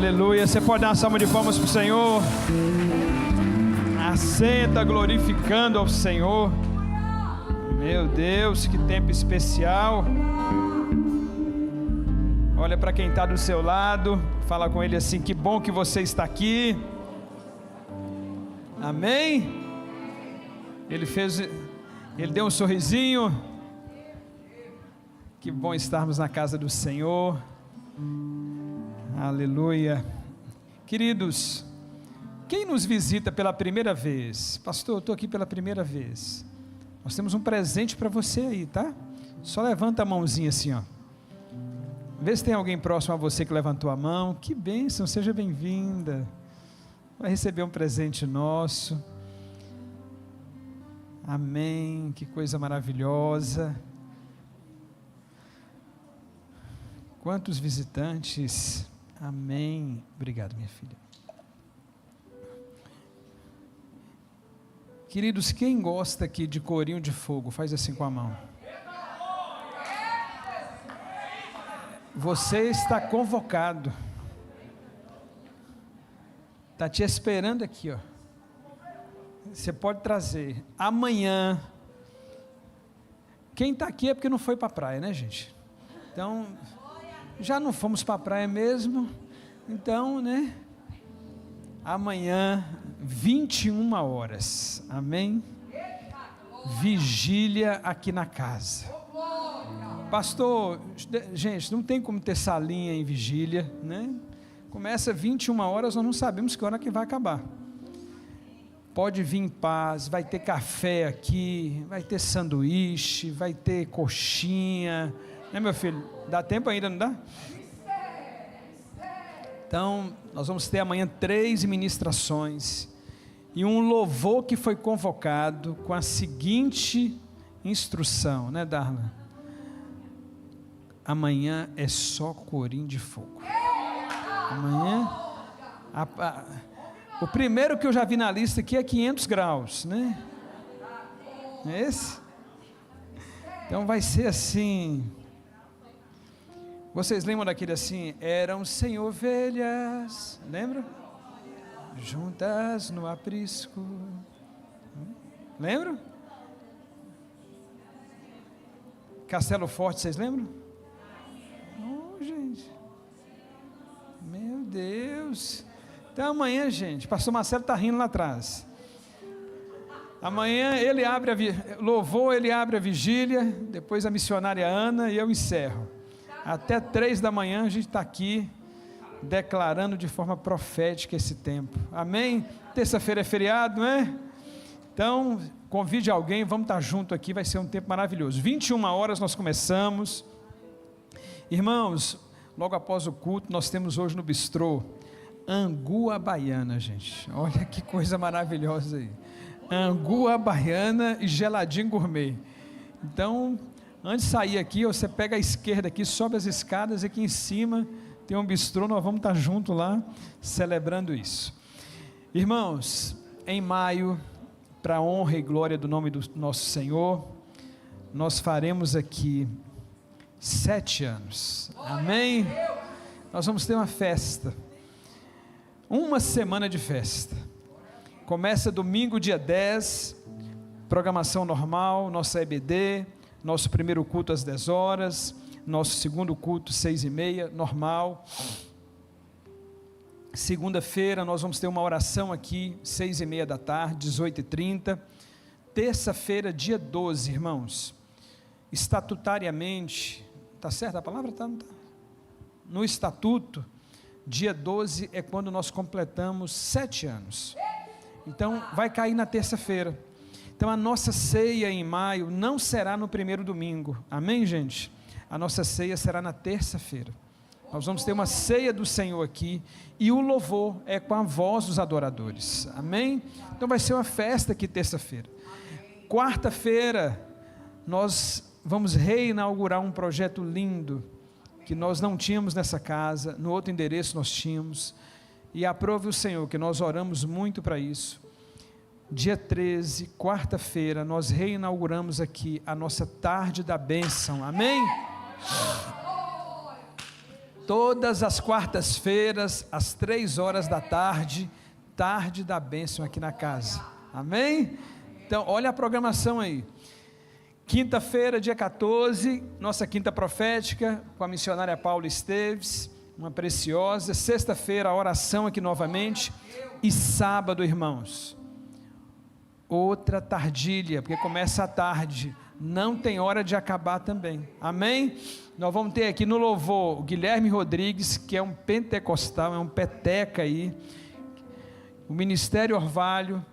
Aleluia. Você pode dar uma salva de palmas para o Senhor. Assenta glorificando ao Senhor. Meu Deus, que tempo especial. Olha para quem está do seu lado, fala com ele assim: que bom que você está aqui. Amém? Ele deu um sorrisinho. Que bom estarmos na casa do Senhor. Aleluia. Queridos, quem nos visita pela primeira vez? Pastor, eu estou aqui pela primeira vez. Nós temos um presente para você aí, tá? Só levanta a mãozinha assim, ó. Vê se tem alguém próximo a você que levantou a mão. Que bênção, seja bem-vinda. Vai receber um presente nosso. Amém, que coisa maravilhosa. Quantos visitantes. Amém. Obrigado, minha filha. Queridos, quem gosta aqui de corinho de fogo, faz assim com a mão. Você está convocado. Está te esperando aqui, ó. Você pode trazer. Amanhã. Quem está aqui é porque não foi para a praia, né, gente? Então, já não fomos para a praia mesmo. Então, né? Amanhã, 21 horas. Amém? Vigília aqui na casa. Pastor, gente, não tem como ter salinha em vigília, né? Começa 21 horas, nós não sabemos que hora que vai acabar. Pode vir em paz, vai ter café aqui, vai ter sanduíche, vai ter coxinha, né, meu filho? Dá tempo ainda, não dá? Então, nós vamos ter amanhã 3 ministrações e um louvor que foi convocado com a seguinte instrução, né, Darla? Amanhã é só corim de fogo. Amanhã, o primeiro que eu já vi na lista aqui é 500 graus, né? Não é esse? Então vai ser assim. Vocês lembram daquele assim? Eram 100 ovelhas, lembra? Juntas no aprisco. Lembram? Castelo Forte, vocês lembram? Oh, gente. Meu Deus. Então amanhã, gente, pastor Marcelo está rindo lá atrás. Amanhã ele abre louvor, ele abre a vigília, depois a missionária Ana e eu encerro. Até 3 da manhã a gente está aqui declarando de forma profética esse tempo. Amém? Terça-feira é feriado, não é? Então, convide alguém, vamos estar junto aqui, vai ser um tempo maravilhoso. 21 horas nós começamos. Irmãos, logo após o culto, nós temos hoje no bistrô angu à baiana, gente. Olha que coisa maravilhosa aí. Angu à baiana e geladinho gourmet. Então, antes de sair aqui, você pega a esquerda aqui, sobe as escadas, aqui em cima tem um bistrô, nós vamos estar junto lá, celebrando isso. Irmãos, em maio, para a honra e glória do nome do nosso Senhor, nós faremos aqui 7 anos. Amém? Nós vamos ter uma festa. Uma semana de festa. Começa domingo, dia 10, programação normal, nossa EBD, nosso primeiro culto às 10 horas, nosso segundo culto 6h30, normal. Segunda-feira nós vamos ter uma oração aqui, 6h30 da tarde, 18h30. Terça-feira, dia 12, irmãos, estatutariamente, está certa a palavra? Tá, não tá? No estatuto, dia 12 é quando nós completamos 7 anos. Então, vai cair na terça-feira. Então, a nossa ceia em maio não será no primeiro domingo. Amém, gente? A nossa ceia será na terça-feira. Nós vamos ter uma ceia do Senhor aqui. E o louvor é com a voz dos adoradores. Amém? Então, vai ser uma festa aqui terça-feira. Quarta-feira, nós vamos reinaugurar um projeto lindo que nós não tínhamos nessa casa, no outro endereço nós tínhamos, e aprove o Senhor, que nós oramos muito para isso. Dia 13, quarta-feira, nós reinauguramos aqui a nossa tarde da bênção, amém? Todas as quartas-feiras, às 3 horas da tarde, tarde da bênção aqui na casa. Amém? Então, olha a programação aí. Quinta-feira, dia 14, nossa quinta profética, com a missionária Paula Esteves, uma preciosa. Sexta-feira, a oração aqui novamente. E sábado, irmãos, outra tardilha, porque começa à tarde, não tem hora de acabar também. Amém? Nós vamos ter aqui no louvor o Guilherme Rodrigues, que é um pentecostal, é um peteca aí, o Ministério Orvalho,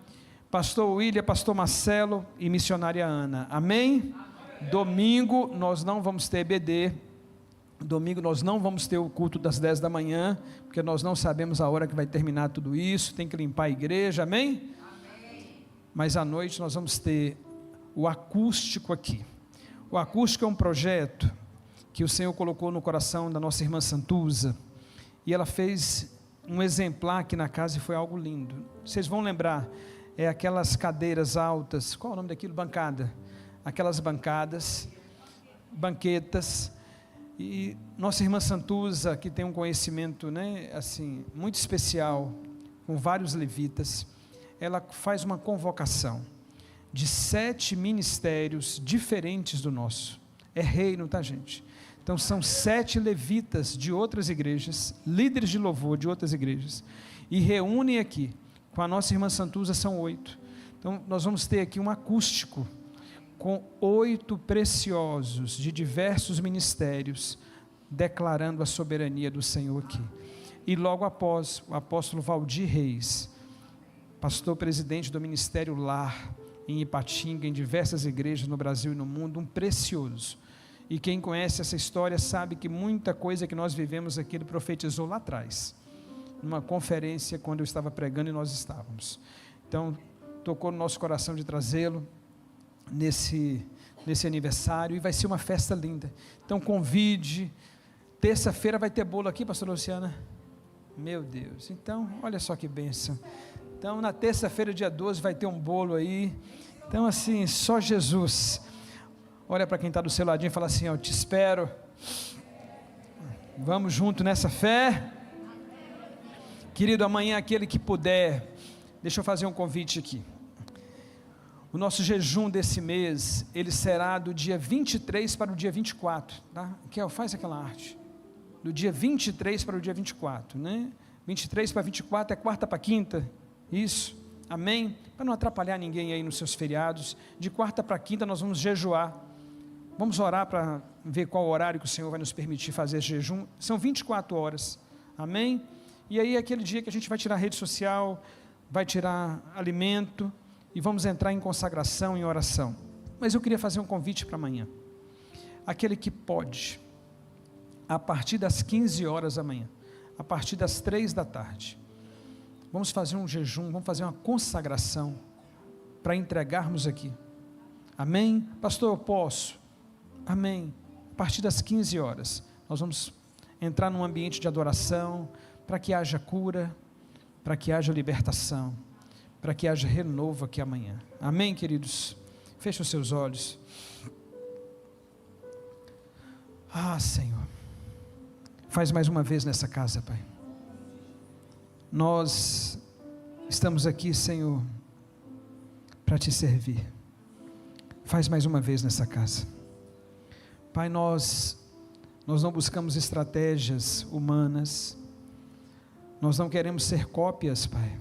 pastor William, pastor Marcelo e missionária Ana. Amém? Domingo nós não vamos ter EBD, domingo nós não vamos ter o culto das 10 da manhã, porque nós não sabemos a hora que vai terminar tudo isso, tem que limpar a igreja, amém? Mas à noite nós vamos ter o acústico aqui. O acústico é um projeto que o Senhor colocou no coração da nossa irmã Santuza, e ela fez um exemplar aqui na casa e foi algo lindo. Vocês vão lembrar, aquelas cadeiras altas, qual é o nome daquilo? Bancada. Aquelas banquetas, e nossa irmã Santuza, que tem um conhecimento, né, assim, muito especial, com vários levitas, ela faz uma convocação de 7 ministérios diferentes do nosso. É reino, tá, gente? Então são 7 levitas de outras igrejas, líderes de louvor de outras igrejas, e reúnem aqui com a nossa irmã Santuza, são 8. Então nós vamos ter aqui um acústico com 8 preciosos de diversos ministérios, declarando a soberania do Senhor aqui. E logo após, o apóstolo Valdir Reis, pastor presidente do Ministério Lar, em Ipatinga, em diversas igrejas no Brasil e no mundo, um precioso. E quem conhece essa história sabe que muita coisa que nós vivemos aqui, ele profetizou lá atrás, numa conferência quando eu estava pregando e nós estávamos. Então, tocou no nosso coração de trazê-lo nesse aniversário, e vai ser uma festa linda. Então convide. Terça-feira vai ter bolo aqui, pastor Luciana? Meu Deus, então olha só que bênção. Então na terça-feira, dia 12, vai ter um bolo aí. Então assim, só Jesus. Olha para quem está do seu ladinho e fala assim: eu te espero. Vamos junto nessa fé. Querido, amanhã aquele que puder, deixa eu fazer um convite aqui. O nosso jejum desse mês, ele será do dia 23 para o dia 24, tá? Faz aquela arte. Do dia 23 para o dia 24, né? 23 para 24 é quarta para quinta, isso, amém? Para não atrapalhar ninguém aí nos seus feriados, de quarta para quinta nós vamos jejuar. Vamos orar para ver qual horário que o Senhor vai nos permitir fazer esse jejum. São 24 horas, amém? E aí é aquele dia que a gente vai tirar a rede social, vai tirar alimento, e vamos entrar em consagração, em oração. Mas eu queria fazer um convite para amanhã. Aquele que pode, a partir das 15 horas da manhã, a partir das 3 da tarde, vamos fazer um jejum, vamos fazer uma consagração, para entregarmos aqui. Amém? Pastor, eu posso? Amém. A partir das 15 horas, nós vamos entrar num ambiente de adoração, para que haja cura, para que haja libertação, para que haja renovo aqui amanhã. Amém, queridos? Feche os seus olhos. Senhor, faz mais uma vez nessa casa, Pai. Nós estamos aqui, Senhor, para te servir. Faz mais uma vez nessa casa. Pai, nós não buscamos estratégias humanas, nós não queremos ser cópias, Pai.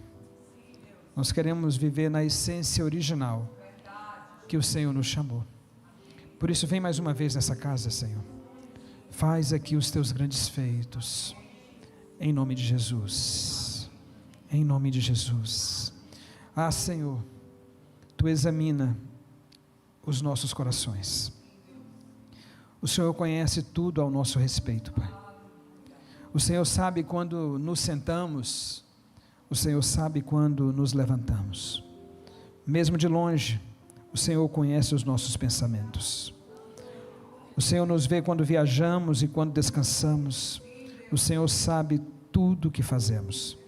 Nós queremos viver na essência original que o Senhor nos chamou. Por isso, vem mais uma vez nessa casa, Senhor. Faz aqui os teus grandes feitos, em nome de Jesus. Em nome de Jesus. Senhor, tu examina os nossos corações. O Senhor conhece tudo ao nosso respeito, Pai. O Senhor sabe quando nos sentamos, o Senhor sabe quando nos levantamos. Mesmo de longe, o Senhor conhece os nossos pensamentos. O Senhor nos vê quando viajamos e quando descansamos. O Senhor sabe tudo o que fazemos.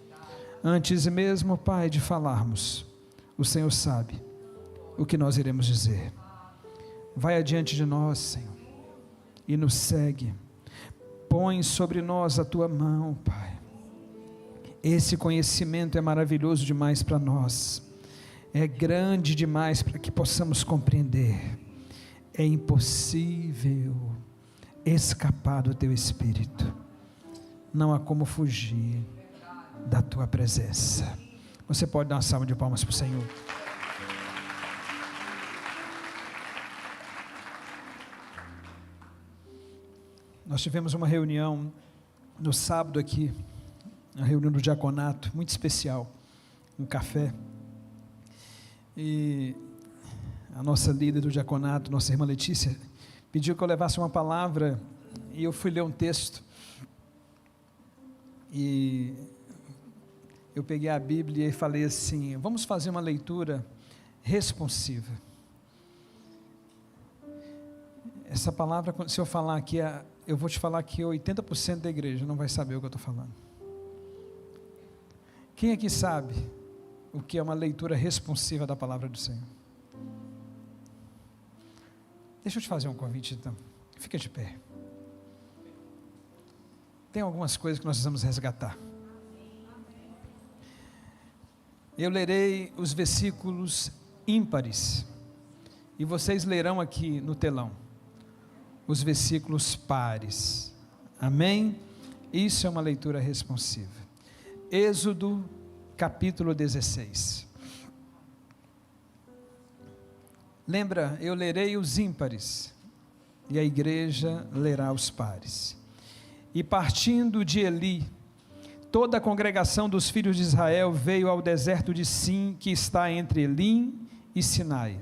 Antes mesmo, Pai, de falarmos, o Senhor sabe o que nós iremos dizer. Vai adiante de nós, Senhor, e nos segue. Põe sobre nós a tua mão, Pai. Esse conhecimento é maravilhoso demais para nós, é grande demais para que possamos compreender. É impossível escapar do teu Espírito, não há como fugir da tua presença. Você pode dar uma salva de palmas para o Senhor. Nós tivemos uma reunião no sábado aqui, a reunião do diaconato, muito especial, um café, e a nossa líder do diaconato, nossa irmã Letícia, pediu que eu levasse uma palavra, e eu fui ler um texto, e eu peguei a Bíblia e falei assim: vamos fazer uma leitura responsiva. Essa palavra, se eu falar aqui, eu vou te falar que 80% da igreja não vai saber o que eu estou falando. Quem aqui sabe o que é uma leitura responsiva da palavra do Senhor? Deixa eu te fazer um convite então, fica de pé. Tem algumas coisas que nós precisamos resgatar. Eu lerei os versículos ímpares, e vocês lerão aqui no telão os versículos pares, amém? Isso é uma leitura responsiva. Êxodo capítulo 16, lembra, eu lerei os ímpares, e a igreja lerá os pares. E partindo de Eli, toda a congregação dos filhos de Israel veio ao deserto de Sim, que está entre Elim e Sinai,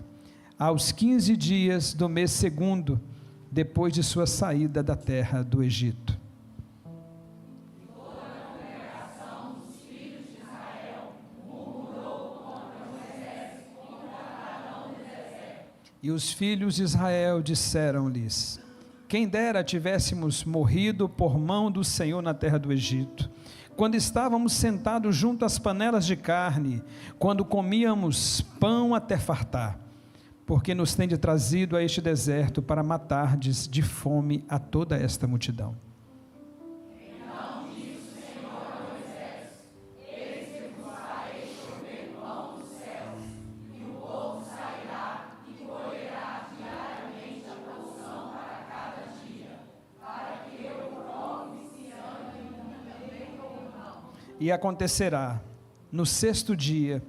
aos 15 dias do mês segundo, depois de sua saída da terra do Egito. Toda a congregação dos filhos de Israel murmurou contra Moisés, contra Arão no deserto. E os filhos de Israel disseram-lhes: quem dera tivéssemos morrido por mão do Senhor na terra do Egito, quando estávamos sentados junto às panelas de carne, quando comíamos pão até fartar, porque nos tende trazido a este deserto para matardes de fome a toda esta multidão. Então disse o Senhor a Moisés: eis que vos farei chover pão do céu, e o povo sairá e colherá diariamente a porção para cada dia, para que eu prove se ame também ou não. E acontecerá, no sexto dia,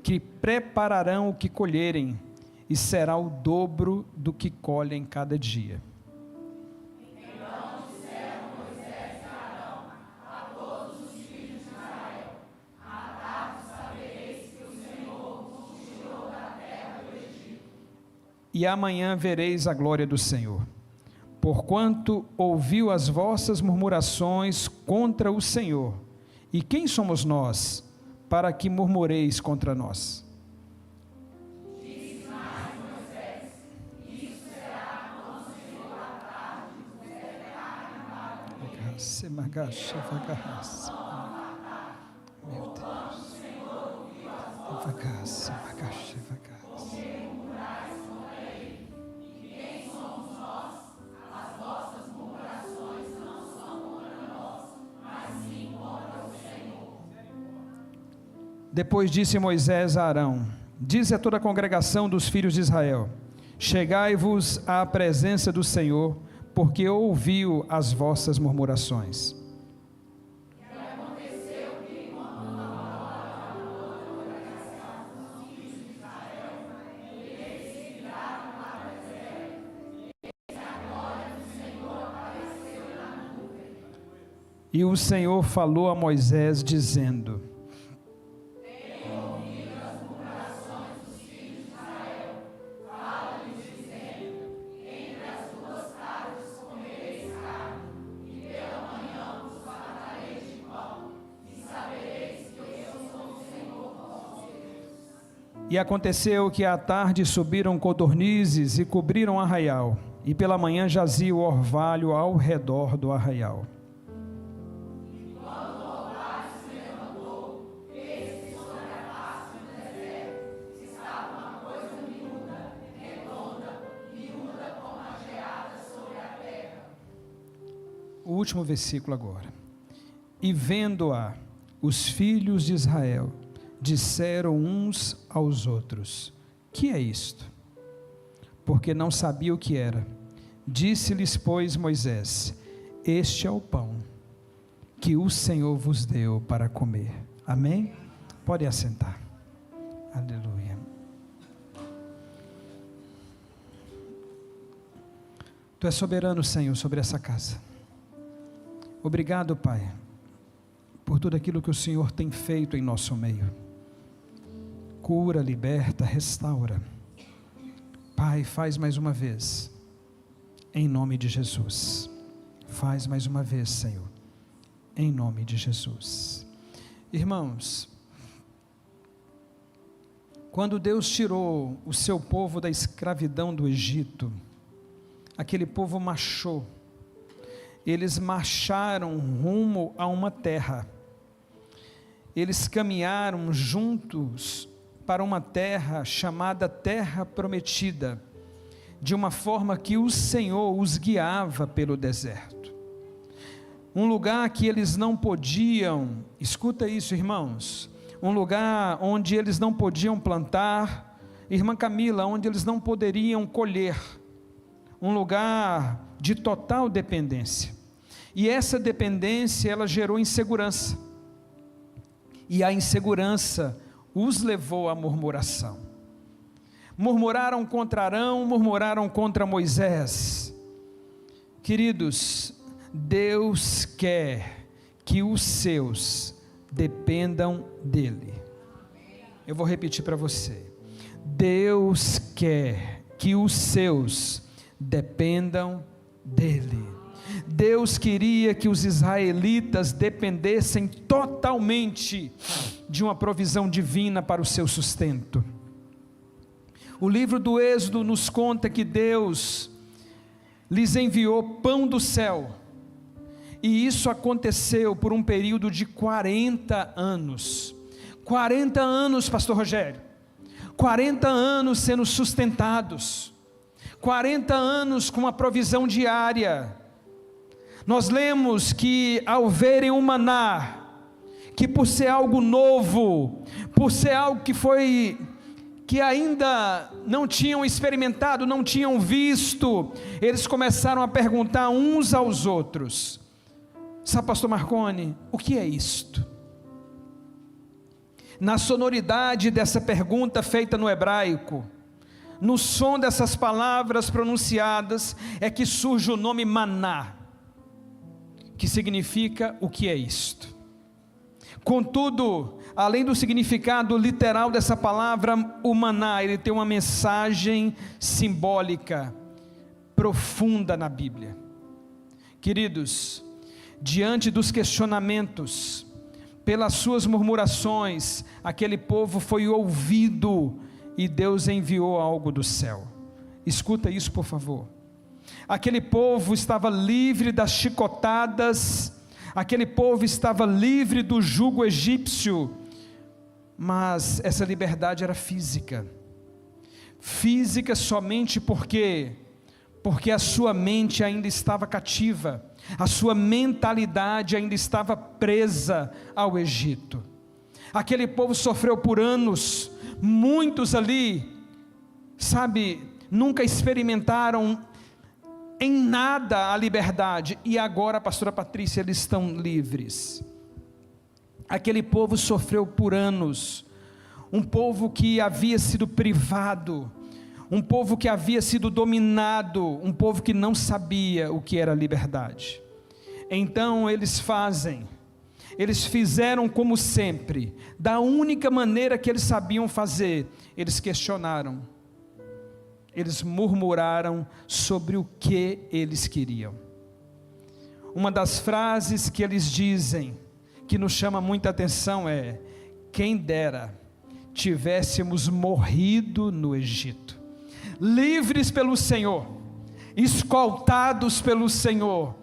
que prepararão o que colherem, e será o dobro do que colhem cada dia. Então disseram Moisés e Arão a todos os filhos de Israel: à tarde sabereis que o Senhor vos tirou da terra do Egito. E amanhã vereis a glória do Senhor, porquanto ouviu as vossas murmurações contra o Senhor. E quem somos nós, para que murmureis contra nós? Meu Deus, devagar, devagar. Depois disse Moisés a Arão: dize a toda a congregação dos filhos de Israel: chegai-vos à presença do Senhor, porque ouviu as vossas murmurações. E aconteceu que, quando os filhos de Israel, eles se viraram para o deserto, eis a glória do Senhor apareceu na nuvem. E o Senhor falou a Moisés, dizendo: e aconteceu que à tarde subiram codornizes e cobriram o arraial, e pela manhã jazia o orvalho ao redor do arraial. E quando o orvalho se levantou, eis que sobre a face do deserto estava uma coisa miúda, redonda, miúda como a geada sobre a terra. O último versículo agora. E vendo-a, os filhos de Israel disseram uns aos outros: que é isto? Porque não sabia o que era. Disse-lhes, pois, Moisés: este é o pão que o Senhor vos deu para comer. Amém? Pode assentar. Aleluia. Tu és soberano, Senhor, sobre essa casa. Obrigado, Pai, por tudo aquilo que o Senhor tem feito em nosso meio. Cura, liberta, restaura. Pai, faz mais uma vez, em nome de Jesus. Faz mais uma vez, Senhor, em nome de Jesus. Irmãos, quando Deus tirou o seu povo da escravidão do Egito, aquele povo marchou, eles marcharam rumo a uma terra, eles caminharam juntos para uma terra chamada Terra Prometida, de uma forma que o Senhor os guiava pelo deserto, um lugar que eles não podiam, escuta isso, irmãos, um lugar onde eles não podiam plantar, irmã Camila, onde eles não poderiam colher, um lugar de total dependência, e essa dependência, ela gerou insegurança, e a insegurança os levou à murmuração. Murmuraram contra Arão, murmuraram contra Moisés. Queridos, Deus quer que os seus dependam dele. Eu vou repetir para você. Deus quer que os seus dependam dele. Deus queria que os israelitas dependessem totalmente de uma provisão divina para o seu sustento. O livro do Êxodo nos conta que Deus lhes enviou pão do céu, e isso aconteceu por um período de 40 anos. 40 anos, pastor Rogério, 40 anos sendo sustentados, 40 anos com uma provisão diária. Nós lemos que ao verem o maná, que por ser algo novo, por ser algo que ainda não tinham experimentado, não tinham visto, eles começaram a perguntar uns aos outros: sabe, pastor Marconi, o que é isto? Na sonoridade dessa pergunta feita no hebraico, no som dessas palavras pronunciadas, é que surge o nome maná, que significa o que é isto. Contudo, além do significado literal dessa palavra, o maná, ele tem uma mensagem simbólica, profunda na Bíblia. Queridos, diante dos questionamentos, pelas suas murmurações, aquele povo foi ouvido, e Deus enviou algo do céu. Escuta isso, por favor. Aquele povo estava livre das chicotadas, aquele povo estava livre do jugo egípcio, mas essa liberdade era física somente porque a sua mente ainda estava cativa, a sua mentalidade ainda estava presa ao Egito. Aquele povo sofreu por anos, muitos ali, nunca experimentaram em nada a liberdade, e agora, pastora Patrícia, eles estão livres. Aquele povo sofreu por anos, um povo que havia sido privado, um povo que havia sido dominado, um povo que não sabia o que era liberdade. Então eles fizeram como sempre, da única maneira que eles sabiam fazer, eles questionaram, eles murmuraram sobre o que eles queriam. Uma das frases que eles dizem, que nos chama muita atenção é: quem dera tivéssemos morrido no Egito, livres pelo Senhor, escoltados pelo Senhor,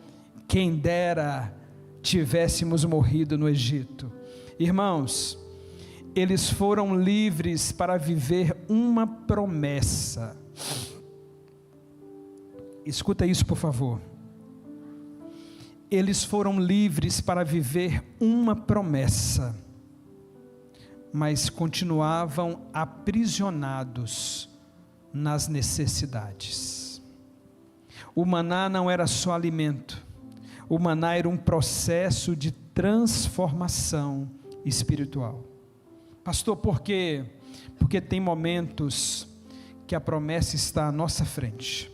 quem dera tivéssemos morrido no Egito. Irmãos, eles foram livres para viver uma promessa. Escuta isso, por favor. Eles foram livres para viver uma promessa, mas continuavam aprisionados nas necessidades. O maná não era só alimento, o maná era um processo de transformação espiritual. Pastor, por quê? Porque tem momentos que a promessa está à nossa frente.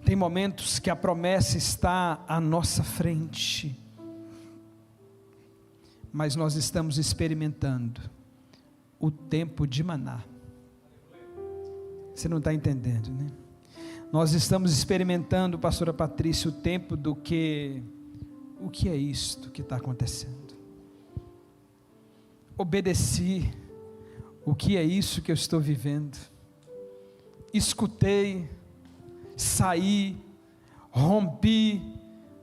Tem momentos que a promessa está à nossa frente, mas nós estamos experimentando o tempo de maná. Você não está entendendo, né? Nós estamos experimentando, pastora Patrícia, o tempo do que, o que é isto que está acontecendo? Obedeci, o que é isso que eu estou vivendo? Escutei, saí, rompi,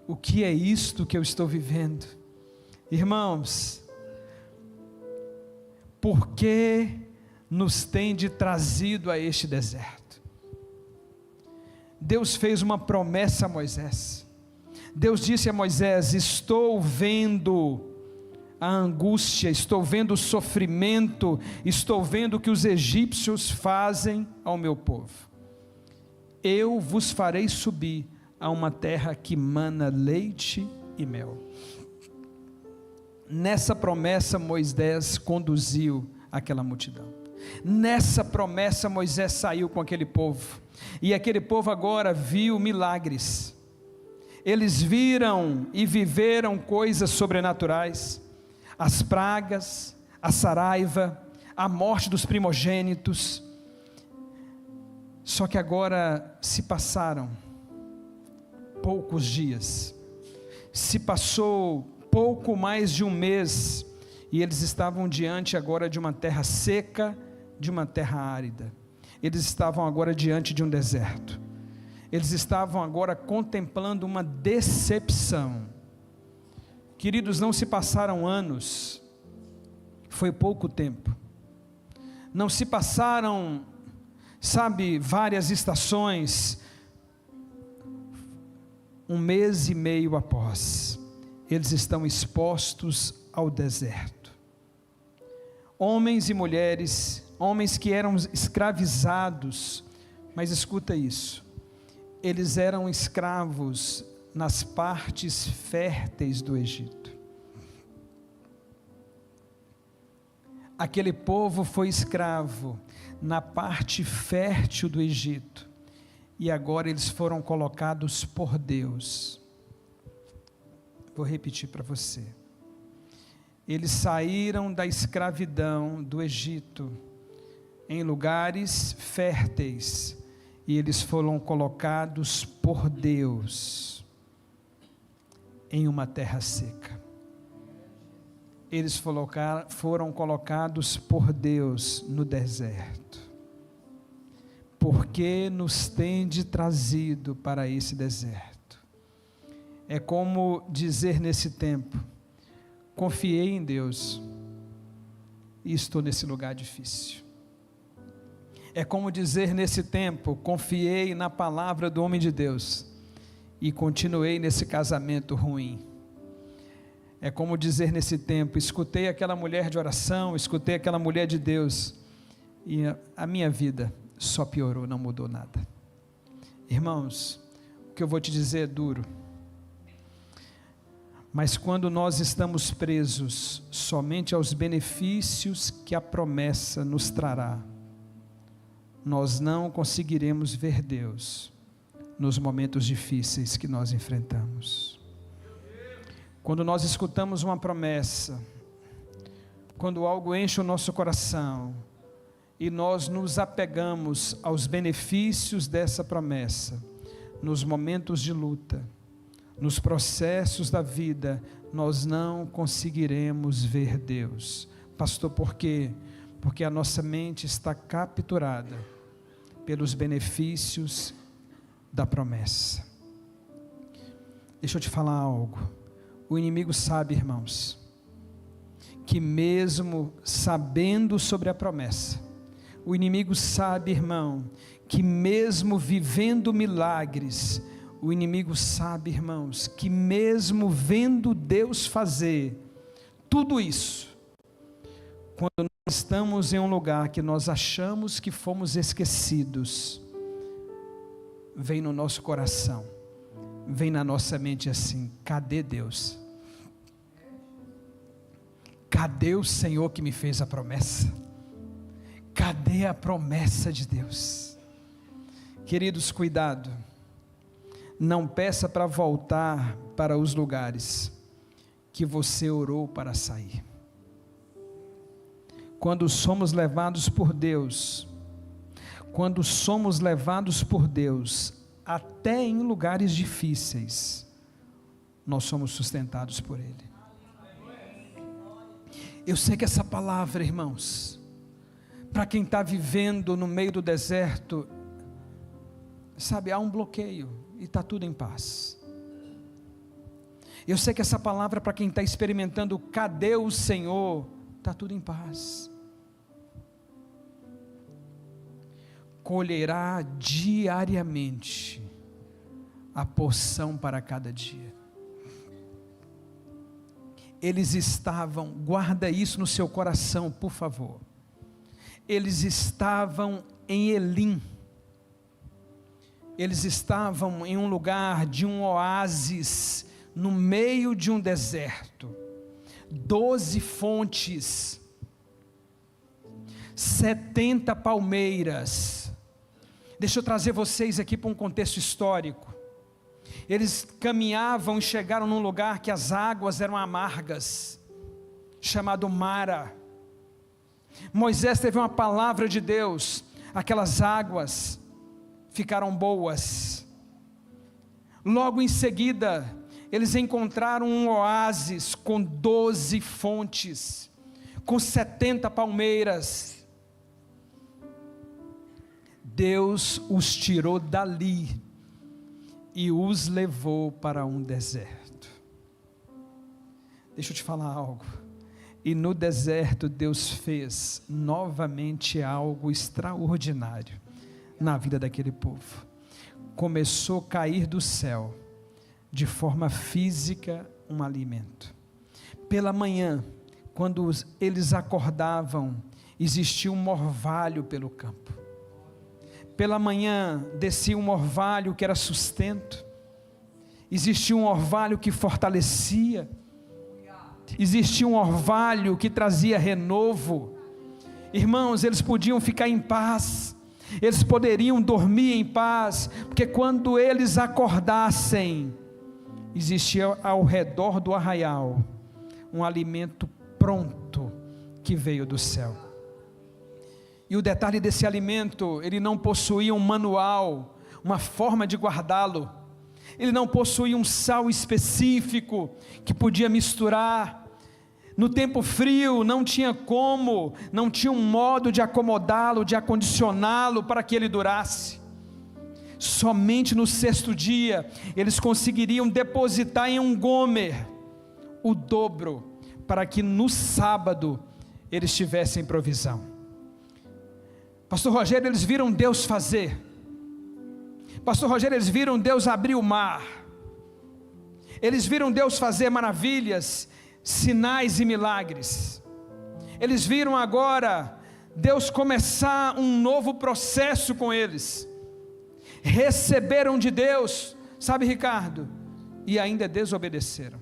o que é isto que eu estou vivendo? Irmãos, por que nos tem trazido a este deserto? Deus fez uma promessa a Moisés. Deus disse a Moisés: estou vendo a angústia, estou vendo o sofrimento, estou vendo o que os egípcios fazem ao meu povo. Eu vos farei subir a uma terra que mana leite e mel. Nessa promessa Moisés conduziu aquela multidão. Nessa promessa Moisés saiu com aquele povo, e aquele povo agora viu milagres. Eles viram e viveram coisas sobrenaturais, as pragas, a saraiva, a morte dos primogênitos. Só que agora se passaram poucos dias, se passou pouco mais de um mês, e eles estavam diante agora de uma terra seca, de uma terra árida. Eles estavam agora diante de um deserto. Eles estavam agora contemplando uma decepção. Queridos, não se passaram anos, foi pouco tempo. Não se passaram, várias estações. Um mês e meio após, eles estão expostos ao deserto. Homens e mulheres, homens que eram escravizados, mas escuta isso, eles eram escravos nas partes férteis do Egito. Aquele povo foi escravo na parte fértil do Egito, e agora eles foram colocados por Deus. Vou repetir para você. Eles saíram da escravidão do Egito em lugares férteis, e eles foram colocados por Deus em uma terra seca. Eles foram colocados por Deus no deserto. Por que nos tende trazido para esse deserto? É como dizer nesse tempo: confiei em Deus e estou nesse lugar difícil. É como dizer nesse tempo: confiei na palavra do homem de Deus e continuei nesse casamento ruim. É como dizer nesse tempo: escutei aquela mulher de oração, escutei aquela mulher de Deus, e a minha vida só piorou, não mudou nada. Irmãos, o que eu vou te dizer é duro, mas quando nós estamos presos somente aos benefícios que a promessa nos trará, nós não conseguiremos ver Deus nos momentos difíceis que nós enfrentamos. Quando nós escutamos uma promessa, quando algo enche o nosso coração, e nós nos apegamos aos benefícios dessa promessa, nos momentos de luta, nos processos da vida, nós não conseguiremos ver Deus. Pastor, por quê? Porque a nossa mente está capturada pelos benefícios da promessa. Deixa eu te falar algo. O inimigo sabe, irmãos, que mesmo sabendo sobre a promessa, o inimigo sabe, irmão, que mesmo vivendo milagres, O inimigo sabe, irmãos, que mesmo vendo Deus fazer tudo isso, quando nós estamos em um lugar que nós achamos que fomos esquecidos, vem no nosso coração, vem na nossa mente assim: cadê Deus? Cadê o Senhor que me fez a promessa? Cadê a promessa de Deus? Queridos, cuidado, não peça para voltar para os lugares que você orou para sair. Quando somos levados por Deus, até em lugares difíceis, nós somos sustentados por Ele. Eu sei que essa palavra, irmãos, para quem está vivendo no meio do deserto, sabe, há um bloqueio e está tudo em paz. Eu sei que essa palavra para quem está experimentando, cadê o Senhor? Está tudo em paz. Colherá diariamente a porção para cada dia. Eles estavam, guarda isso no seu coração, por favor. Eles estavam em Elim. Eles estavam em um lugar de um oásis, no meio de um deserto. 12 fontes, 70 palmeiras. Deixa eu trazer vocês aqui para um contexto histórico. Eles caminhavam e chegaram num lugar que as águas eram amargas, chamado Mara. Moisés teve uma palavra de Deus, aquelas águas ficaram boas. Logo em seguida, eles encontraram um oásis com 12 fontes, com 70 palmeiras. Deus os tirou dali e os levou para um deserto. Deixa eu te falar algo. E no deserto Deus fez novamente algo extraordinário na vida daquele povo. Começou a cair do céu, de forma física, um alimento. Pela manhã, quando eles acordavam, existia um orvalho pelo campo. Pela manhã descia um orvalho que era sustento, existia um orvalho que fortalecia, existia um orvalho que trazia renovo. Irmãos, eles podiam ficar em paz, eles poderiam dormir em paz, porque quando eles acordassem, existia ao redor do arraial um alimento pronto que veio do céu. E o detalhe desse alimento, ele não possuía um manual, uma forma de guardá-lo. Ele não possuía um sal específico que podia misturar. No tempo frio não tinha como, não tinha um modo de acomodá-lo, de acondicioná-lo para que ele durasse. Somente no sexto dia eles conseguiriam depositar em um gomer o dobro, para que no sábado eles tivessem provisão. Pastor Rogério, eles viram Deus fazer. Pastor Rogério, eles viram Deus abrir o mar. Eles viram Deus fazer maravilhas, sinais e milagres. Eles viram agora Deus começar um novo processo com eles. Receberam de Deus, sabe, Ricardo, e ainda desobedeceram.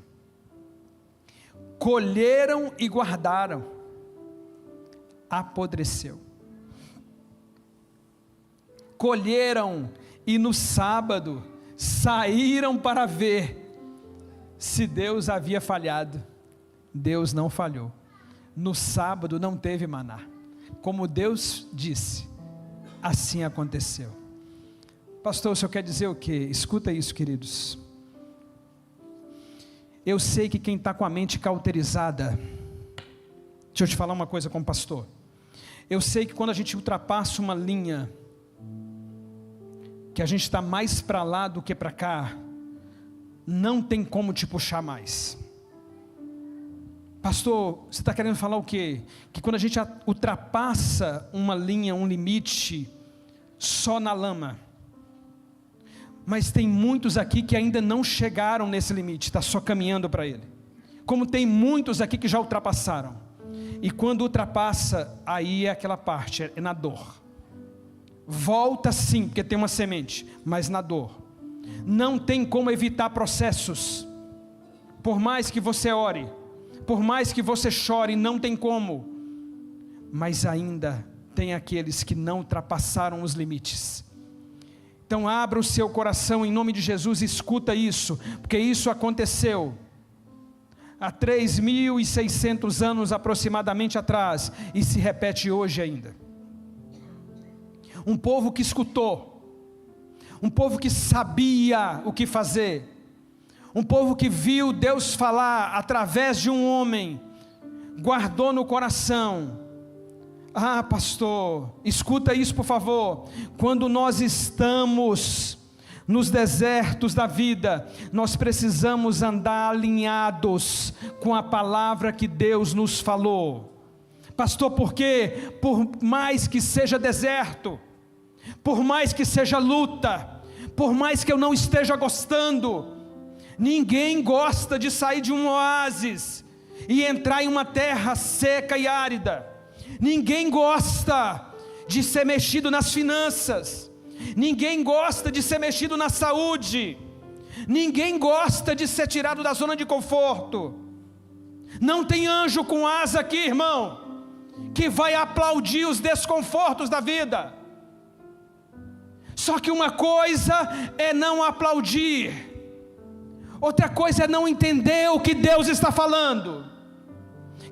Colheram e guardaram, apodreceu. Colheram e no sábado saíram para ver se Deus havia falhado. Deus não falhou. No sábado não teve maná. Como Deus disse, assim aconteceu. Pastor, o senhor quer dizer o quê? Escuta isso, queridos. Eu sei que quem está com a mente cauterizada, deixa eu te falar uma coisa como pastor. Eu sei que quando a gente ultrapassa uma linha, que a gente está mais para lá do que para cá, não tem como te puxar mais. Pastor, você está querendo falar o quê? Que quando a gente ultrapassa uma linha, um limite, só na lama. Mas tem muitos aqui que ainda não chegaram nesse limite, está só caminhando para ele. Como tem muitos aqui que já ultrapassaram. E quando ultrapassa, aí é aquela parte, é na dor. Volta sim, porque tem uma semente, mas na dor. Não tem como evitar processos. Por mais que você ore, por mais que você chore, não tem como. Mas ainda tem aqueles que não ultrapassaram os limites. Então abra o seu coração em nome de Jesus e escuta isso, porque isso aconteceu há 3.600 anos aproximadamente atrás, e se repete hoje ainda. Um povo que escutou, um povo que sabia o que fazer, um povo que viu Deus falar através de um homem, guardou no coração. Ah, pastor, escuta isso por favor. Quando nós estamos nos desertos da vida, nós precisamos andar alinhados com a palavra que Deus nos falou. Pastor, por quê? Por mais que seja deserto, por mais que seja luta, por mais que eu não esteja gostando, ninguém gosta de sair de um oásis e entrar em uma terra seca e árida. Ninguém gosta de ser mexido nas finanças. Ninguém gosta de ser mexido na saúde. Ninguém gosta de ser tirado da zona de conforto. Não tem anjo com asa aqui, irmão, que vai aplaudir os desconfortos da vida. Só que uma coisa é não aplaudir, outra coisa é não entender o que Deus está falando.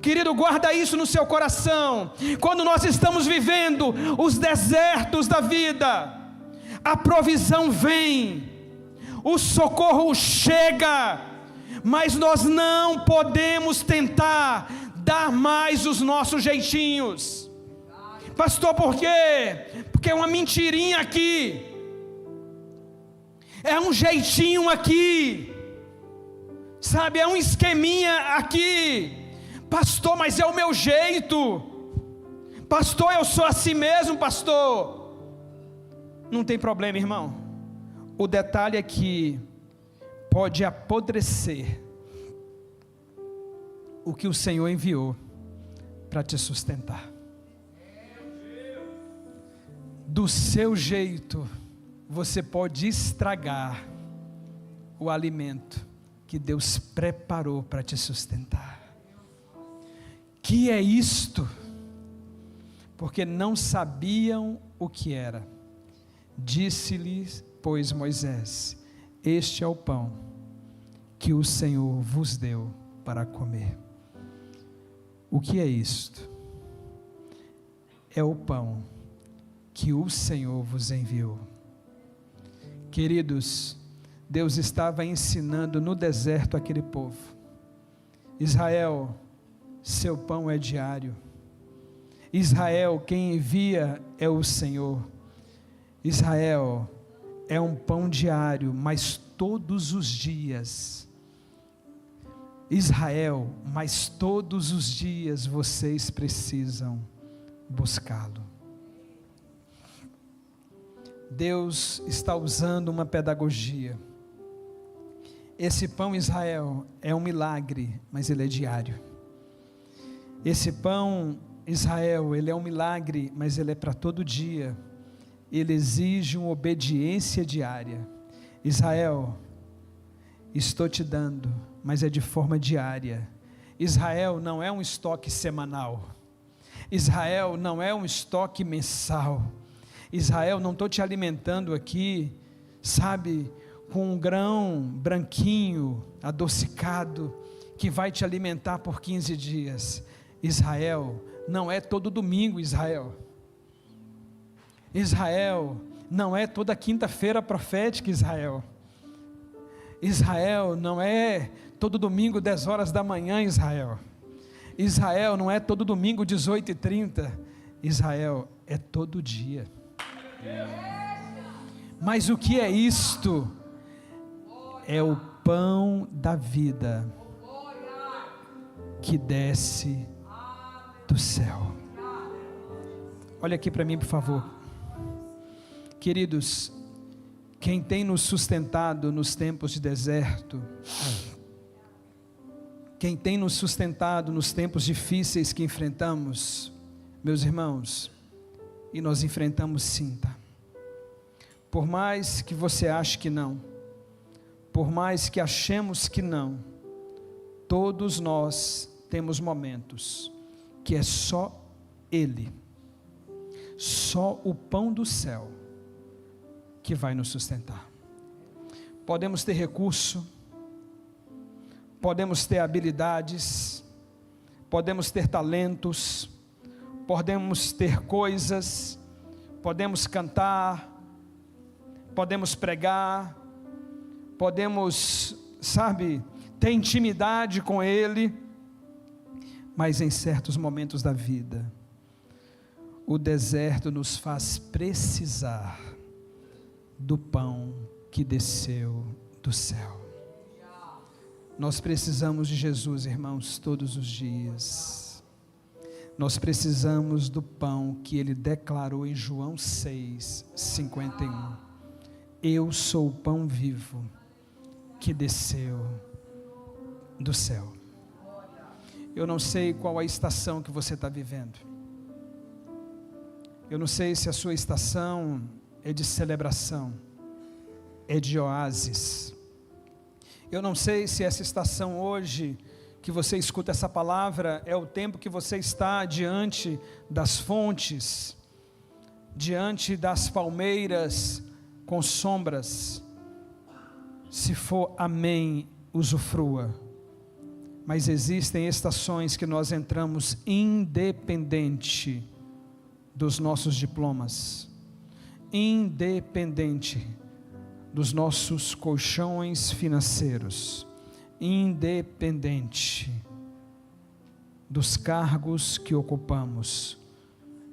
Querido, guarda isso no seu coração. Quando nós estamos vivendo os desertos da vida, a provisão vem, o socorro chega, mas nós não podemos tentar dar mais os nossos jeitinhos. Pastor, por quê? Porque é uma mentirinha aqui, é um jeitinho aqui, sabe, é um esqueminha aqui. Pastor, mas é o meu jeito. Pastor, eu sou assim mesmo, pastor. Não tem problema, irmão. O detalhe é que pode apodrecer o que o Senhor enviou para te sustentar. Do seu jeito, você pode estragar o alimento que Deus preparou para te sustentar. Que é isto? Porque não sabiam o que era. Disse-lhes, pois, Moisés: este é o pão que o Senhor vos deu para comer. O que é isto? É o pão que o Senhor vos enviou. Queridos, Deus estava ensinando no deserto aquele povo: Israel, seu pão é diário. Israel, quem envia é o Senhor. Israel, é um pão diário, mas todos os dias. Israel, mas todos os dias vocês precisam buscá-lo. Deus está usando uma pedagogia. Esse pão, Israel, é um milagre, mas ele é diário. Esse pão, Israel, ele é um milagre, mas ele é para todo dia. Ele exige uma obediência diária. Israel, estou te dando, mas é de forma diária. Israel não é um estoque semanal. Israel não é um estoque mensal. Israel, não estou te alimentando aqui, sabe, com um grão branquinho, adocicado, que vai te alimentar por 15 dias. Israel, não é todo domingo, Israel. Israel, não é toda quinta-feira profética, Israel. Israel, não é todo domingo 10 horas da manhã, Israel. Israel, não é todo domingo 18h30. Israel, é todo dia. Mas o que é isto? É o pão da vida que desce do céu. Olha aqui para mim, por favor. Queridos, quem tem nos sustentado nos tempos de deserto, quem tem nos sustentado nos tempos difíceis que enfrentamos, meus irmãos, e nós enfrentamos sim, tá? Por mais que você ache que não, por mais que achemos que não, todos nós temos momentos que é só Ele, só o pão do céu que vai nos sustentar. Podemos ter recurso, podemos ter habilidades, podemos ter talentos, podemos ter coisas, podemos cantar, podemos pregar, podemos, ter intimidade com Ele, mas em certos momentos da vida, o deserto nos faz precisar do pão que desceu do céu. Nós precisamos de Jesus, irmãos, todos os dias. Nós precisamos do pão que Ele declarou em João 6:51. Eu sou o pão vivo que desceu do céu. Eu não sei qual a estação que você está vivendo. Eu não sei se a sua estação é de celebração, é de oásis. Eu não sei se essa estação hoje, que você escuta essa palavra, é o tempo que você está diante das fontes, diante das palmeiras com sombras. Se for amém, usufrua. Mas existem estações que nós entramos independente dos nossos diplomas, independente dos nossos colchões financeiros, independente dos cargos que ocupamos.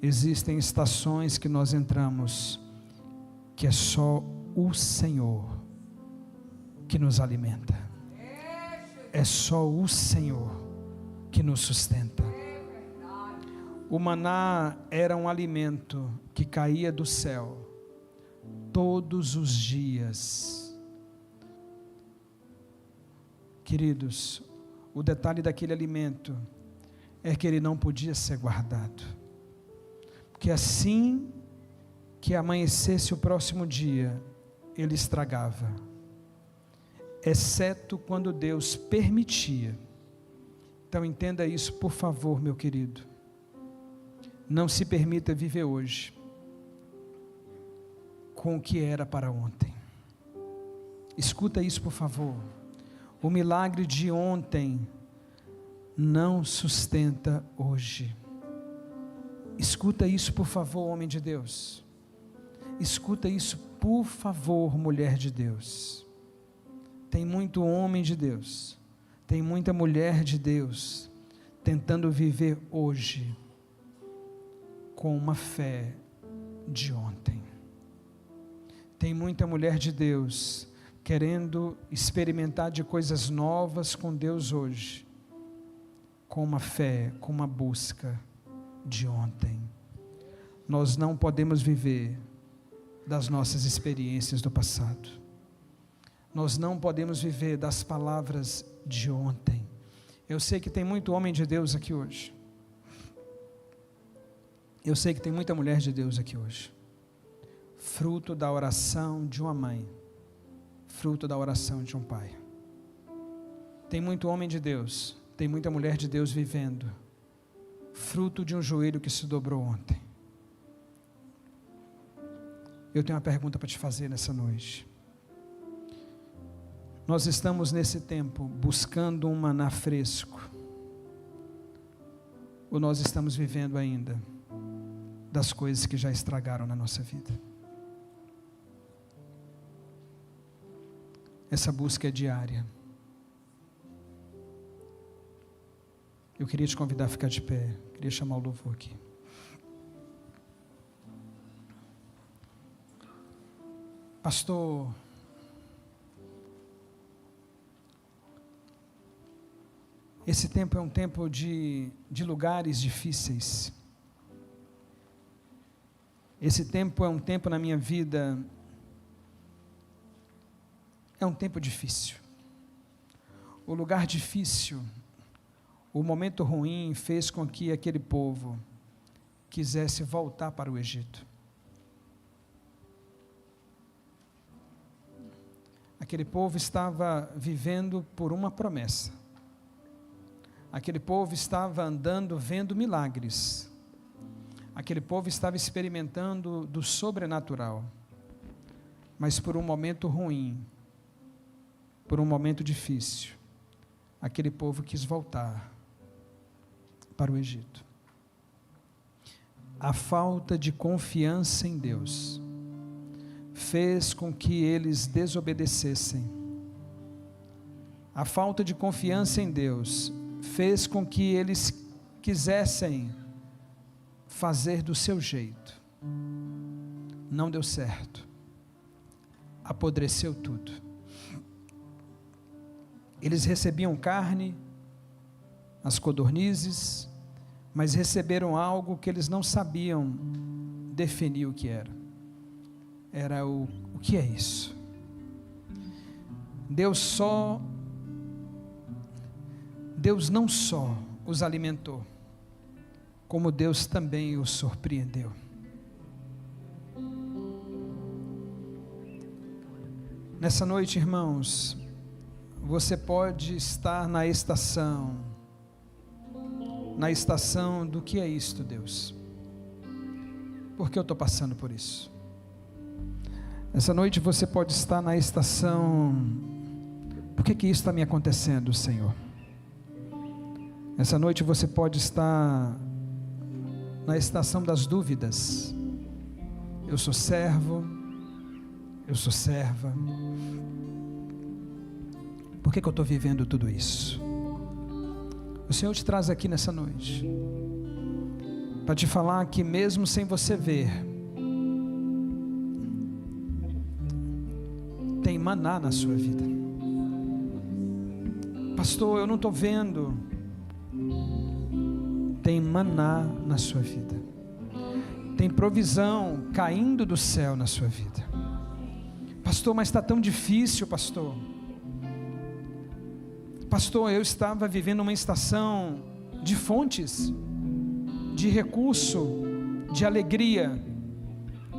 Existem estações que nós entramos que é só o Senhor que nos alimenta, é só o Senhor que nos sustenta. O maná era um alimento que caía do céu todos os dias. Queridos, o detalhe daquele alimento é que ele não podia ser guardado, porque assim que amanhecesse o próximo dia, ele estragava, exceto quando Deus permitia. Então entenda isso, por favor, meu querido. Não se permita viver hoje com o que era para ontem. Escuta isso, por favor. O milagre de ontem não sustenta hoje. Escuta isso, por favor, homem de Deus. Escuta isso, por favor, mulher de Deus. Tem muito homem de Deus, tem muita mulher de Deus tentando viver hoje com uma fé de ontem. Tem muita mulher de Deus querendo experimentar de coisas novas com Deus hoje, com uma fé, com uma busca de ontem. Nós não podemos viver das nossas experiências do passado. Nós não podemos viver das palavras de ontem. Eu sei que tem muito homem de Deus aqui hoje. Eu sei que tem muita mulher de Deus aqui hoje, fruto da oração de uma mãe, fruto da oração de um pai. Tem muito homem de Deus, tem muita mulher de Deus vivendo, fruto de um joelho que se dobrou ontem. Eu tenho uma pergunta para te fazer nessa noite. Nós estamos nesse tempo buscando um maná fresco, ou nós estamos vivendo ainda das coisas que já estragaram na nossa vida? Essa busca é diária. Eu queria te convidar a ficar de pé, queria chamar o louvor aqui. Pastor, esse tempo é um tempo de lugares difíceis. Esse tempo é um tempo na minha vida É um tempo difícil. O lugar difícil, o momento ruim fez com que aquele povo quisesse voltar para o Egito. Aquele povo estava vivendo por uma promessa. Aquele povo estava andando vendo milagres. Aquele povo estava experimentando do sobrenatural. Mas por um momento ruim, por um momento difícil, aquele povo quis voltar para o Egito. A falta de confiança em Deus fez com que eles desobedecessem. A falta de confiança em Deus fez com que eles quisessem fazer do seu jeito. Não deu certo. Apodreceu tudo. Eles recebiam carne, as codornizes, mas receberam algo que eles não sabiam definir o que era. Era o que é isso? Deus não só os alimentou, como Deus também os surpreendeu. Nessa noite, irmãos, você pode estar na estação do que é isto, Deus? Por que eu estou passando por isso? Essa noite você pode estar na estação, por que isso está me acontecendo, Senhor? Essa noite você pode estar na estação das dúvidas. Eu sou servo, eu sou serva. Por que eu estou vivendo tudo isso? O Senhor te traz aqui nessa noite para te falar que mesmo sem você ver, tem maná na sua vida. Pastor, eu não estou vendo. Tem maná na sua vida. Tem provisão caindo do céu na sua vida. Pastor, mas está tão difícil, pastor. Pastor, eu estava vivendo uma estação de fontes, de recurso, de alegria,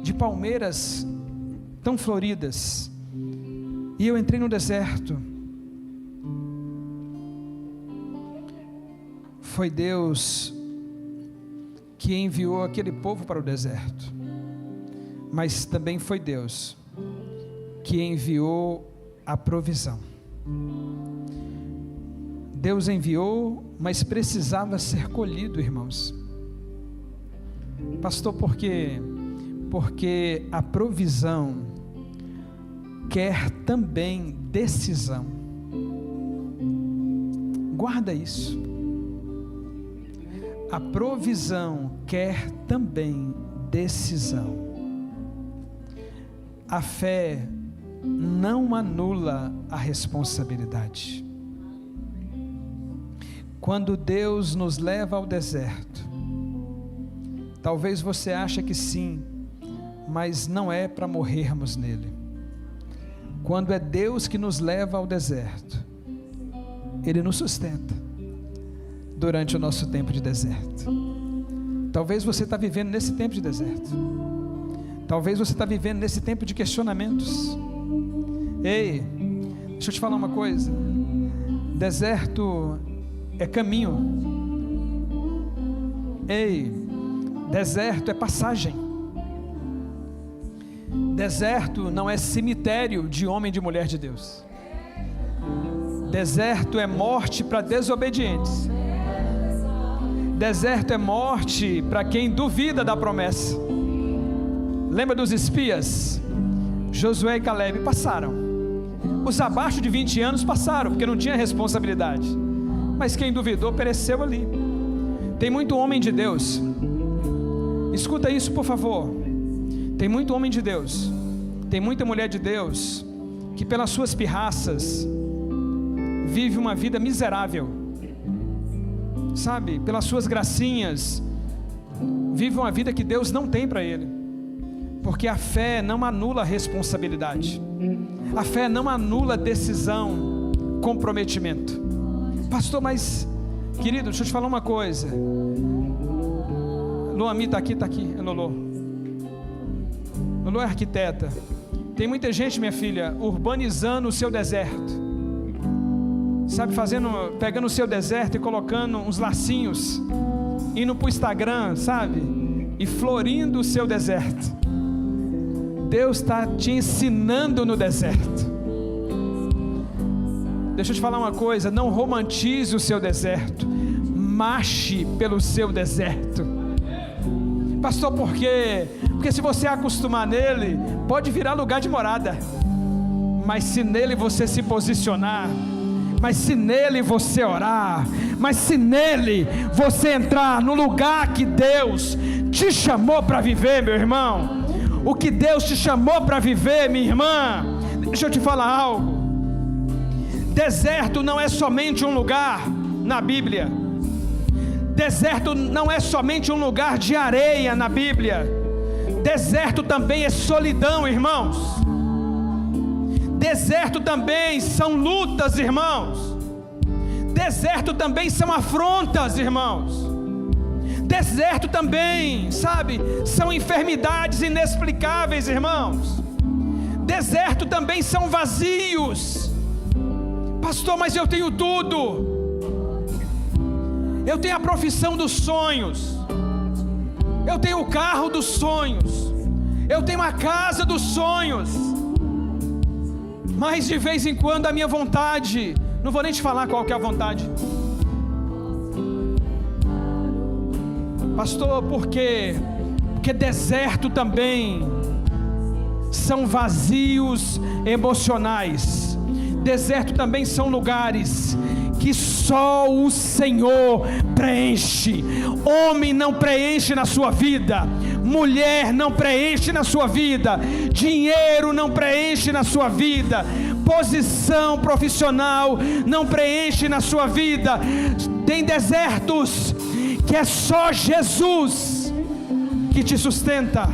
de palmeiras tão floridas, e eu entrei no deserto. Foi Deus que enviou aquele povo para o deserto, mas também foi Deus que enviou a provisão. Deus enviou, mas precisava ser colhido, irmãos. Pastor, por quê? Porque a provisão quer também decisão. Guarda isso. A provisão quer também decisão. A fé não anula a responsabilidade. Quando Deus nos leva ao deserto, talvez você ache que sim, mas não é para morrermos nele. Quando é Deus que nos leva ao deserto, Ele nos sustenta durante o nosso tempo de deserto. Talvez você está vivendo nesse tempo de deserto. Talvez você está vivendo nesse tempo de questionamentos. Ei, deixa eu te falar uma coisa. Deserto é caminho. Ei, deserto é passagem. Deserto não é cemitério de homem e de mulher de Deus. Deserto é morte para desobedientes. Deserto é morte para quem duvida da promessa. Lembra dos espias? Josué e Caleb passaram. Os abaixo de 20 anos passaram, porque não tinha responsabilidade. Mas quem duvidou pereceu ali. Tem muito homem de Deus. Escuta isso, por favor. Tem muito homem de Deus, tem muita mulher de Deus, que pelas suas pirraças, vive uma vida miserável. Sabe, pelas suas gracinhas, vive uma vida que Deus não tem para ele. Porque a fé não anula a responsabilidade. A fé não anula decisão, comprometimento. Pastor, mas, querido, deixa eu te falar uma coisa. Luami está aqui, é Lolo. Lolo é arquiteta. Tem muita gente, minha filha, urbanizando o seu deserto. Sabe, pegando o seu deserto e colocando uns lacinhos, indo para o Instagram, sabe? E florindo o seu deserto. Deus está te ensinando no deserto. Deixa eu te falar uma coisa, não romantize o seu deserto, marche pelo seu deserto. Pastor, por quê? Porque se você acostumar nele, pode virar lugar de morada, mas se nele você se posicionar, mas se nele você orar, mas se nele você entrar no lugar que Deus te chamou para viver, meu irmão, o que Deus te chamou para viver, minha irmã, deixa eu te falar algo. Deserto não é somente um lugar na Bíblia. Deserto não é somente um lugar de areia na Bíblia. Deserto também é solidão, irmãos. Deserto também são lutas, irmãos. Deserto também são afrontas, irmãos. Deserto também, sabe, são enfermidades inexplicáveis, irmãos. Deserto também são vazios. Pastor, mas eu tenho tudo. Eu tenho a profissão dos sonhos. Eu tenho o carro dos sonhos. Eu tenho a casa dos sonhos. Mas de vez em quando a minha vontade, não vou nem te falar qual que é a vontade. Pastor, por quê? Porque deserto também são vazios emocionais. Deserto também são lugares que só o Senhor preenche. Homem não preenche na sua vida, mulher não preenche na sua vida, dinheiro não preenche na sua vida, posição profissional não preenche na sua vida. Tem desertos que é só Jesus que te sustenta.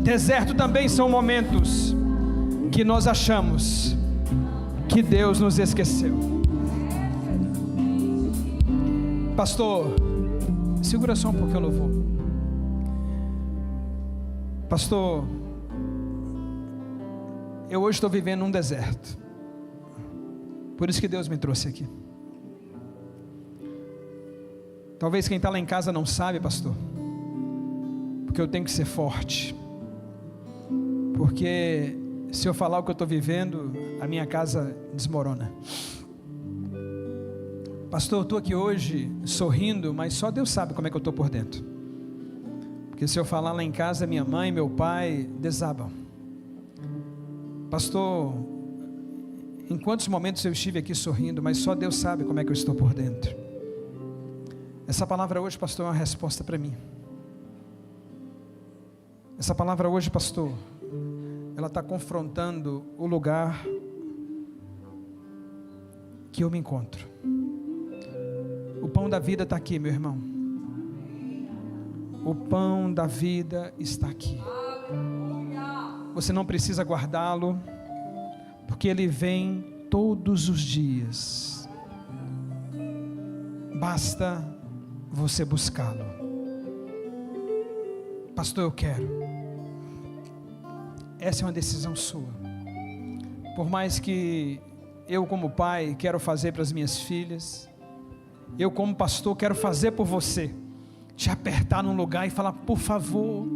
Deserto também são momentos que nós achamos que Deus nos esqueceu. Pastor, segura só um pouquinho o louvor. Pastor, eu hoje estou vivendo um deserto. Por isso que Deus me trouxe aqui. Talvez quem está lá em casa não sabe, pastor, porque eu tenho que ser forte. Porque se eu falar o que eu estou vivendo, a minha casa desmorona. Pastor, eu estou aqui hoje sorrindo, mas só Deus sabe como é que eu estou por dentro. Porque se eu falar lá em casa, minha mãe e meu pai desabam. Pastor, em quantos momentos eu estive aqui sorrindo, mas só Deus sabe como é que eu estou por dentro. Essa palavra hoje, pastor, é uma resposta para mim. Essa palavra hoje, pastor, ela está confrontando o lugar que eu me encontro. O pão da vida está aqui, meu irmão. O pão da vida está aqui. Você não precisa guardá-lo, porque ele vem todos os dias. Basta você buscá-lo. Pastor, eu quero. Essa é uma decisão sua. Por mais que eu como pai quero fazer para as minhas filhas, eu como pastor quero fazer por você, te apertar num lugar e falar, por favor.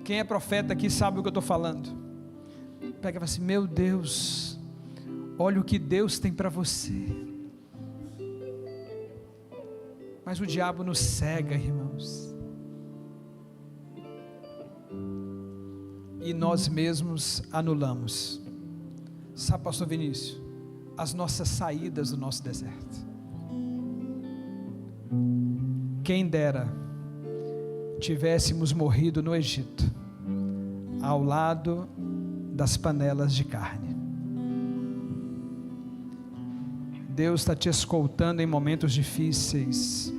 Quem é profeta aqui sabe o que eu estou falando. Pega e fala assim, meu Deus, olha o que Deus tem para você. Mas o diabo nos cega, irmãos. E nós mesmos anulamos. Sabe, pastor Vinícius, as nossas saídas do nosso deserto. Quem dera tivéssemos morrido no Egito, ao lado das panelas de carne. Deus está te escoltando em momentos difíceis,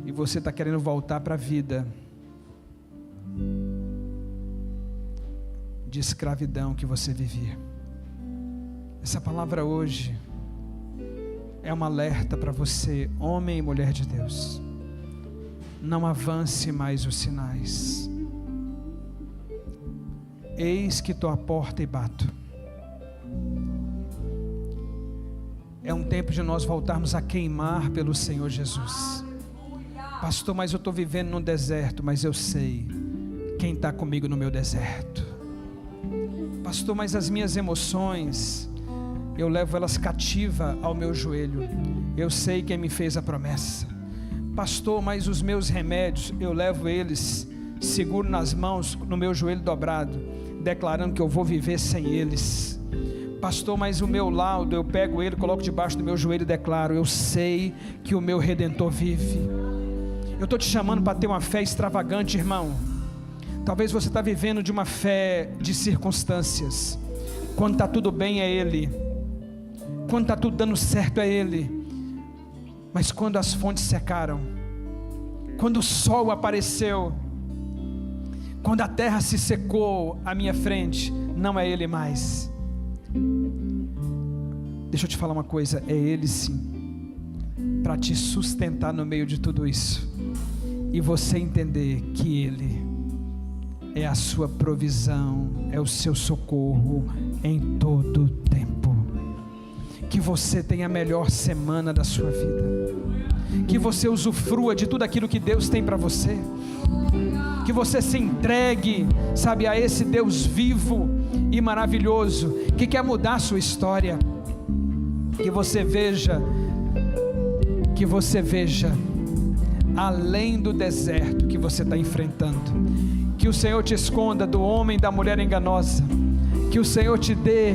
e você está querendo voltar para a vida. de escravidão que você vivia. Essa palavra hoje é um alerta para você, homem e mulher de Deus. Não avance mais os sinais. Eis que estou à porta e bato. É um tempo de nós voltarmos a queimar pelo Senhor Jesus. Pastor, mas eu estou vivendo num deserto, mas eu sei quem está comigo no meu deserto. Pastor, mas as minhas emoções, eu levo elas cativa ao meu joelho. Eu sei quem me fez a promessa. Pastor, mas os meus remédios, eu levo eles, seguro nas mãos, no meu joelho dobrado, declarando que eu vou viver sem eles. Pastor, mas o meu laudo, eu pego ele, coloco debaixo do meu joelho e declaro: eu sei que o meu Redentor vive. Eu estou te chamando para ter uma fé extravagante, irmão. Talvez você está vivendo de uma fé de circunstâncias. Quando está tudo bem é Ele, quando está tudo dando certo é Ele. Mas quando as fontes secaram, quando o sol apareceu, quando a terra se secou à minha frente, não é Ele mais. Deixa eu te falar uma coisa, é Ele sim, para te sustentar no meio de tudo isso, e você entender que Ele é a sua provisão, é o seu socorro em todo tempo. Que você tenha a melhor semana da sua vida, que você usufrua de tudo aquilo que Deus tem para você, que você se entregue, sabe, a esse Deus vivo e maravilhoso, que quer mudar a sua história. Que você veja além do deserto que você está enfrentando. Que o Senhor te esconda do homem e da mulher enganosa. Que o Senhor te dê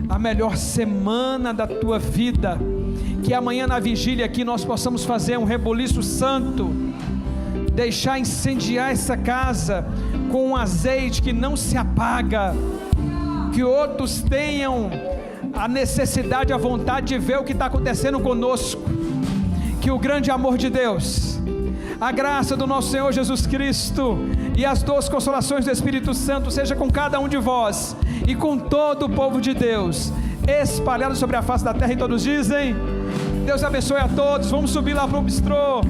a melhor semana da tua vida. Que amanhã na vigília aqui nós possamos fazer um rebuliço santo, deixar incendiar essa casa com um azeite que não se apaga. Que outros tenham a necessidade, a vontade de ver o que está acontecendo conosco. Que o grande amor de Deus, a graça do nosso Senhor Jesus Cristo e as doces consolações do Espírito Santo seja com cada um de vós e com todo o povo de Deus, espalhado sobre a face da terra. E todos dizem: Deus abençoe a todos. Vamos subir lá para o bistrô.